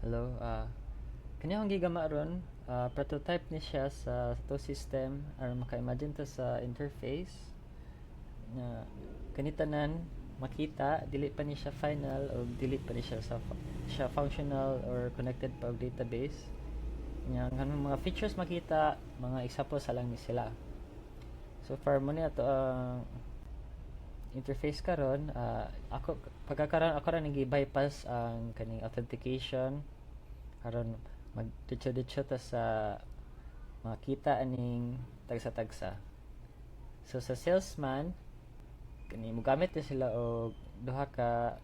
Hello, kanya akong gigama ron, prototype ni siya sa to system aron maka-imagine ta sa interface na kanitanan makita dili pa ni siya final o dili pa ni siya siya functional or connected pa og database. Nya kanang mga features makita, mga examples lang ni sila. So far mo ni ato ang interface karon, ako pagkakaroon ako ra nagi-bypass ang kaning authentication aron mag-ditso-ditso ta sa makita aning tagsa-tagsa. So sa salesman kani mogamit na sila og duha ka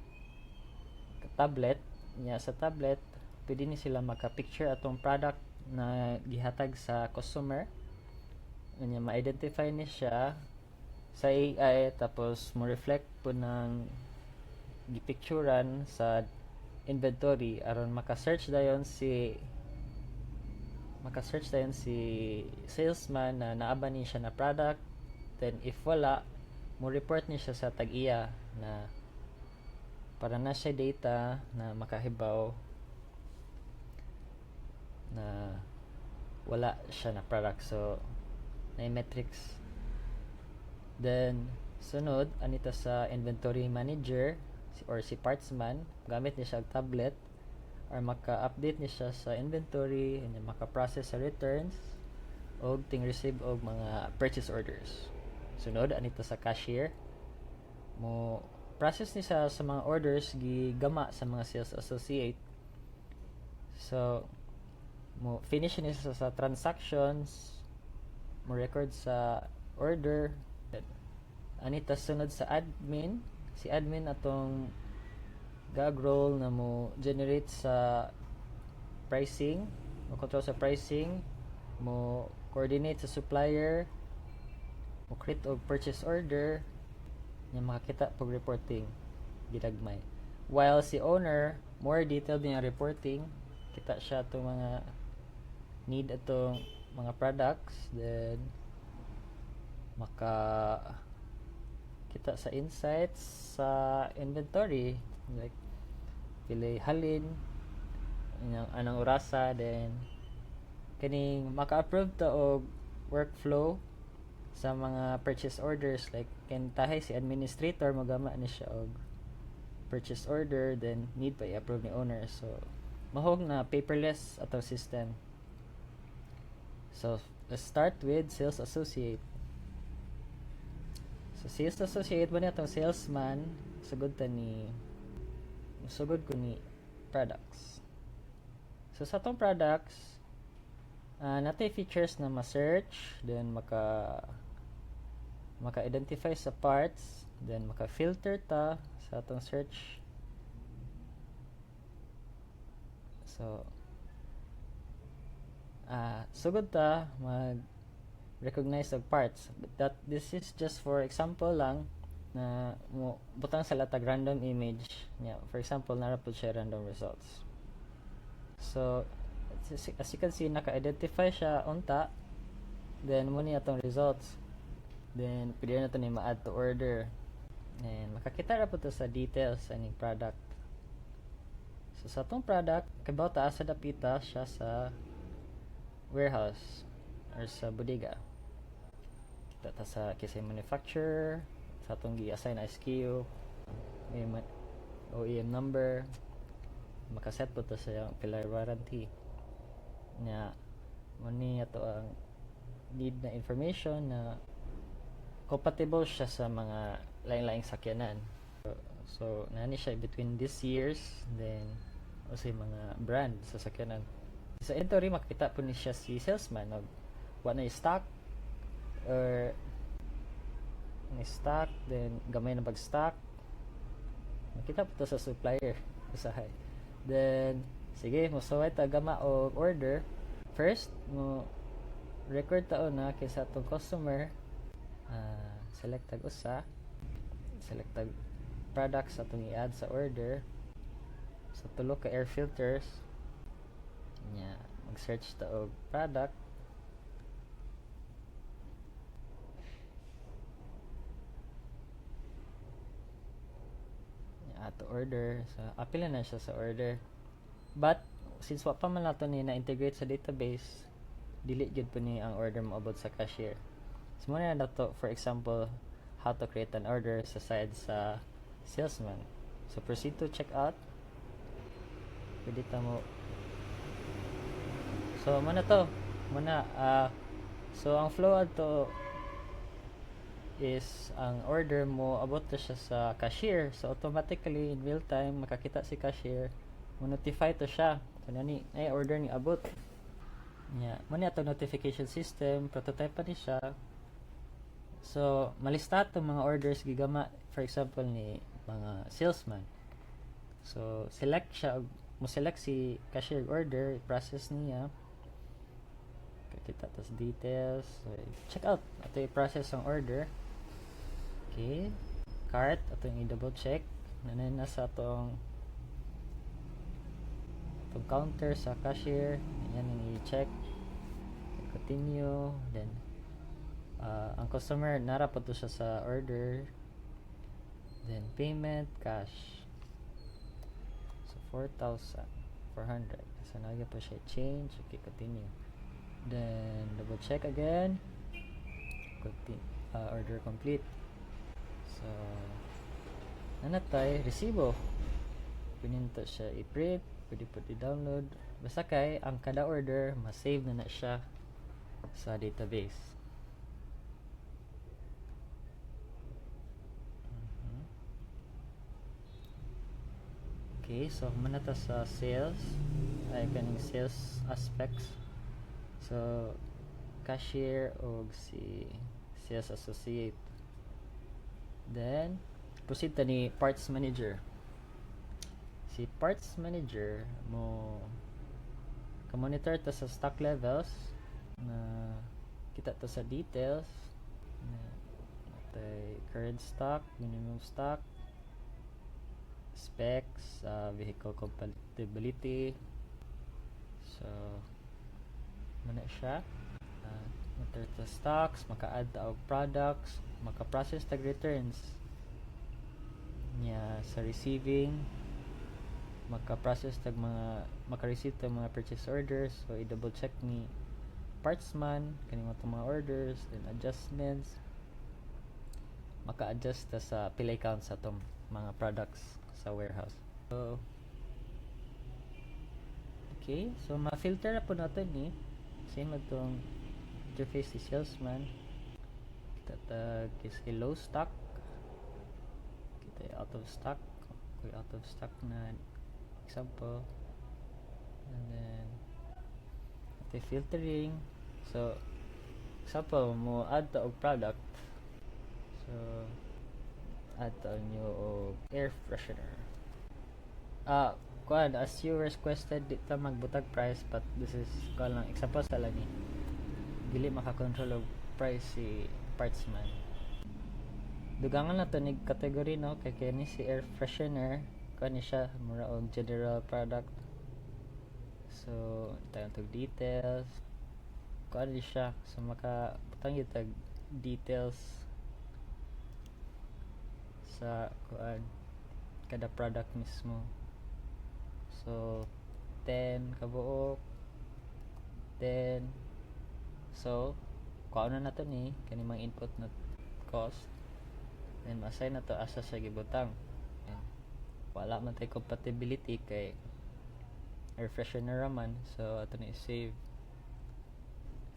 tablet. Nya sa tablet pwede ni sila maka-picture atong product na gihatag sa customer. Nya ma-identify ni siya sa AI tapos mo reflect po ng gipicturan sa inventory aron maka-search dayon si salesman na naaba ni siya na product. Then if wala, mo report ni siya sa tag-iya na para na siya data na makahibaw na wala siya na product. So na metrics. Then sunod anita sa inventory manager or si partsman, gamit ni siya og tablet or maka-update ni siya sa inventory and maka-process sa returns og ting receive og mga purchase orders. Sunod anito sa cashier, mo process ni siya sa mga orders gigama sa mga sales associate. So mo finish ni siya sa transactions, mo record sa order. Anita sunod sa admin, si admin atong gag role na mo generate sa pricing, mo control sa pricing, mo coordinate sa supplier, mo create og purchase order, nya makakita pag reporting gidagmay. While si owner more detailed niya reporting, kita siya atong mga need atong mga products, then maka kita sa insights sa inventory, like pili halin anong orasa, then kaning maka-approve ta og workflow sa mga purchase orders, like ken tahay si administrator magama ni siya og purchase order, then need pa i-approve ni owner. So mahog na paperless atong system. So let's start with sales associate. So sales associate mo ni atong salesman, sugod ko ni products. So sa atong products, natay features na ma-search, then maka-identify sa parts, then maka-filter ta sa atong search. So sugod ta mag-recognize of parts. But this is just for example lang na mo butang sa latag random image niya. For example, nara po siya random results. So as you can see, naka-identify siya unta, then mo ni atong results, then pwede na ito ni ma-add to order, and makakita ra po to sa details aning product. So sa atong product, kabaw ta asa dapita siya sa warehouse or sa bodega. Kita ta sa kisay manufacturer, sa atong gi-assign na SKU, may OEM number, makaset po to sa pillar warranty nya. Muni ato ang need na information na compatible siya sa mga lain-laing sakyanan. So nani siya between these years, then usay mga brand sa sakyanan. Sa inventory makita po ni siya si salesman og wa na stock or ni stock, then gamay na pag-stock. Makita po to sa supplier usahay. Then sige, mo saway ta gama og order. First mo record taon na kaysa atong customer, select tag usa, select tag products atong i-add sa order. Sa tulo ka air filters nya mag-search ta og product. Nya ato order, so apil na siya sa order. But since wa pa man nato ni na-integrate sa database, dili gyud po ni ang order mo abot sa cashier. So muna na to, for example, how to create an order sa side sa salesman. So proceed to check out. Pwede ta mo. So muna to. So ang flow ato is ang order mo abot to siya sa cashier. So automatically in real time makakita si cashier, mo notify to siya. So nani ay order ni abot. Yeah, muna ato notification system, prototype pa ni siya. So malista to mga orders gigama, for example ni mga salesman. So select siya, mo select si cashier order, i-process niya. Kita tas details. So, check out. Ito i-process ang order. Okay. Cart. Ito yung i-double check. Nanay na sa itong counter sa cashier. Yan yung i-check. Continue. Then, ang customer, narapot to siya sa order. Then, payment, cash. So, 4,400. So, nagyan pa siya change. Okay, continue. Then double check again. Order complete. So nanatay resibo. Pininto siya i-print, pwede po i-download. Basta kay ang kada order ma-save na siya sa database. Okay, so manata sa sales. Ay kaning sales aspects. So, cashier o si sales associate. Then, proceed ta ni parts manager. Si parts manager mo ka-monitor ta sa stock levels na kita ta sa details na current stock, minimum stock, specs, vehicle compatibility. So, muna siya monitor ta stocks, maka-add ta og products, maka-process tag returns niya sa receiving, maka-process tag mga maka-receive tag mga purchase orders. So i-double check ni partsman kaning mga orders, then adjustments, maka-adjust ta sa pilay count sa atong mga products sa warehouse. So okay, so ma-filter na po natin ni same itong interface si salesman. Kita tag is low stock, kita out of stock, kung out of stock na example, and then ito filtering. So example mo add to og product, so add to nyo og air freshener. Kuan, as you requested dito magbutag price, but this is kuan lang example sa lani, dili makakontrol og price si partsman. Dugangan na to nig category, no, kay kani si air freshener kuan ni siya mura og general product. So tayo tag details, kuan ni siya, so makabutang yung tag details sa kuan kada product mismo. So 10 kabuok, 10. So kuha na nato ni kani mga input na cost, then assign na to asa sa gibutang. Wala man tay compatibility kay air freshener raman, so ato ni save.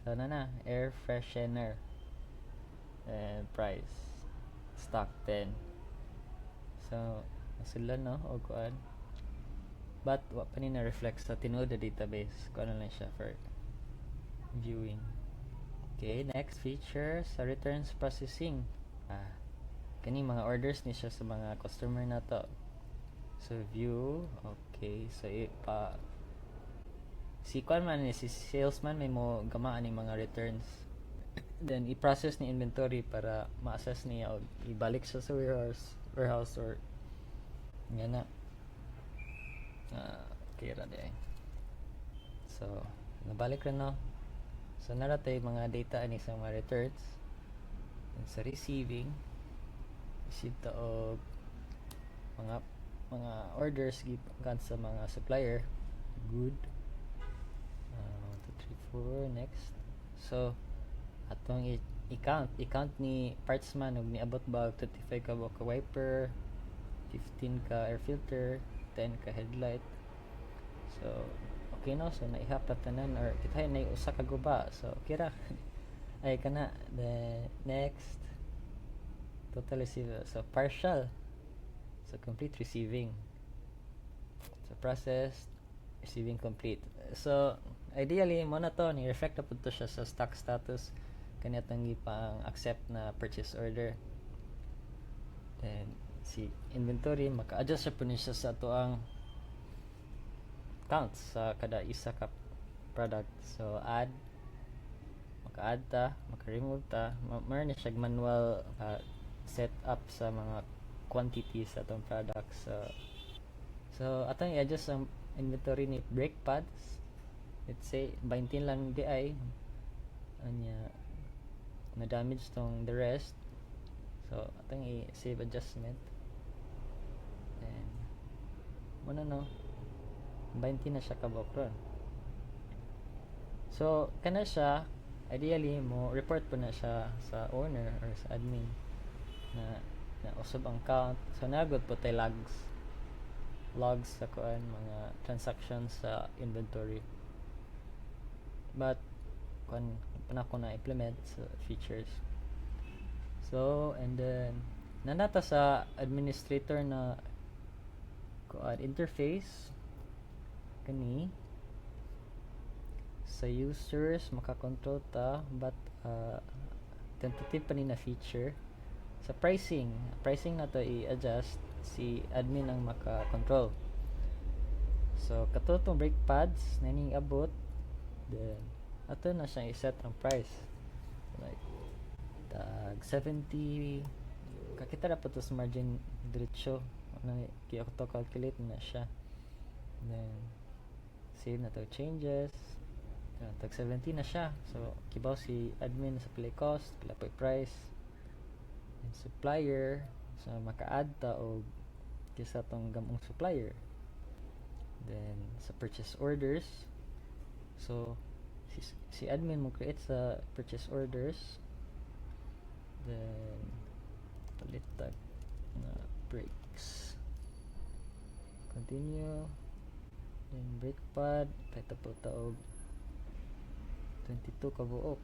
So na air freshener and price stock 10. So sila no o kuan, but wa pa ni na reflect sa tinuod na database, kuan na lang siya for viewing. Okay, next feature sa returns processing. Kani mga orders ni siya sa mga customer na to. So view, okay, so si kuan man ni si salesman may mo gamaan ni mga returns. Then i-process ni inventory para ma-assess niya o ibalik siya sa warehouse or nga na. Okay ra day. So nabalik ra no. So naratay mga data ani sa mga returns. And sa receiving, receive ta og mga orders gikan sa mga supplier, good. for next. So atong i-count ni parts man ug niabot ba og 25 ka buok ka wiper, 15 ka air filter, 10 ka headlight. So okay no, so naihapat tanan or kitay na usa ka guba, so okay ra. Ay kana. The next, total receive, so partial, so complete receiving, so processed, receiving complete. So ideally mo na to ni reflect na pud to siya sa stock status kani atong gipang accept na purchase order. Then si inventory maka-adjust siya pud ni siya sa ato ang counts sa kada isa ka product. So add, maka-add ta, maka-remove ta, meron na siya manual set up sa mga quantities sa atong products. So atong i-adjust ang inventory ni brake pads. Let's say 20 lang di ay anya na damage tong the rest. So atong i-save adjustment. Then muna no 20 na siya kabok ron. So kana siya ideally mo report po na siya sa owner or sa admin na usab ang count. So nagod po tay logs sa kuan mga transactions sa inventory. But kuan pa ko na implement sa features. So and then nanata sa administrator na kuan interface kani sa users makakontrol ta, but tentative pa ni na feature. Sa pricing na to i-adjust si admin ang maka-control. So katotong brake pads na ning abot, then ato na siyang i-set ang price like tag 70. Kakita ra pa to sa margin diretso na i-auto calculate na siya. Then save na to changes. Tag 70 na siya. So kibaw si admin sa play cost, pila pa price. And supplier, so maka-add ta og kisa tong gamong supplier. Then sa purchase orders, so si admin mo create sa purchase orders. Then palit tag na brakes, continue. Then brake pad peta po ta og 22 ka buok.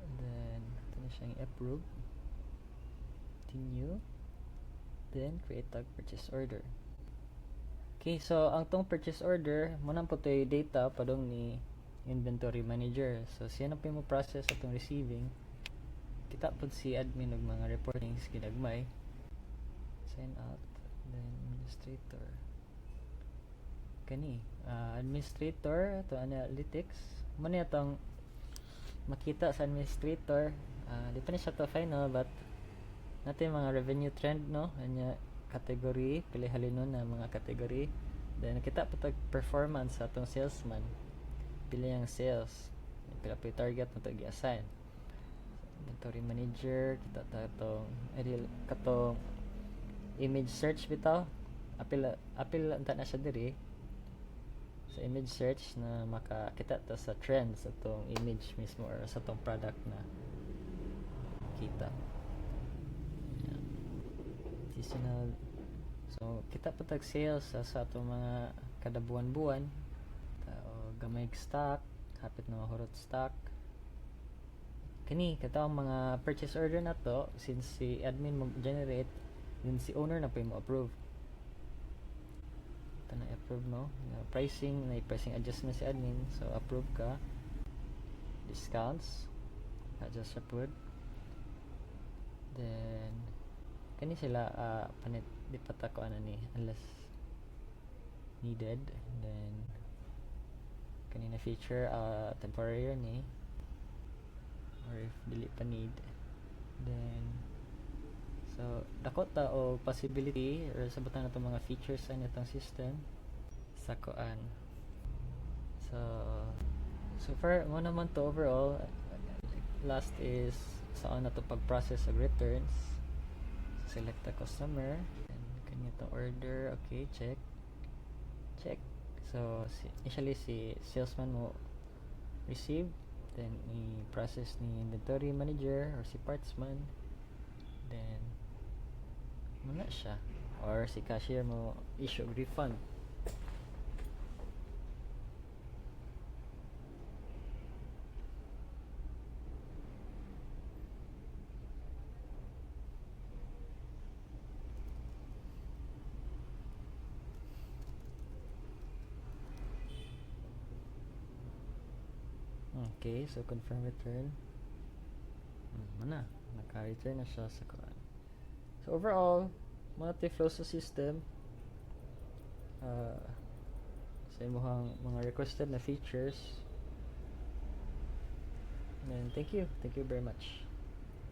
And then ito na siyang approve, continue, then create tag purchase order. Okay, so ang tong purchase order muna po tayo data padong ni inventory manager. So siya na po mo process atong receiving. Kita po si admin og mga reportings ginagmay. Sign out, then administrator kani administrator to analytics mo ni atong makita sa administrator. Di pa ni siya to final, but natin mga revenue trend no, anya category, pili halinon na mga category. Then kita po tag performance sa atong salesman, pili ang sales, pila po target na to gi-assign. Inventory manager kita ta tong katong image search bitaw, apil anta na siya diri sa image search na makakita ta sa trends sa tong image mismo or sa tong product na kita. Seasonal. So kita po tag sales sa atong mga kada buwan-buwan o gamay stock, hapit na mahurot stock. Kani katong mga purchase order na to, since si admin mo generate, then si owner na po mo approve. Ito na approve no. Pricing adjustment si admin, so approve ka. Discounts adjust approved. Then kani sila panit di pata ko ni unless needed. Then kanina feature temporary ni or if dili pa need. Then so dako ta o possibility or sabutan nato mga features sa itong system sa kuan. So far mo naman to overall. Last is saan na to pag-process of returns. Select the customer and kanya to order. Okay, check. So initially si salesman mo receive, then i-process ni inventory manager or si partsman, then muna siya, or si cashier mo issue og refund. Okay, so confirm return. Mana, naka-return na siya sa kuan. So overall, multi-flow sa system. Sa imong mga requested na features. And thank you very much.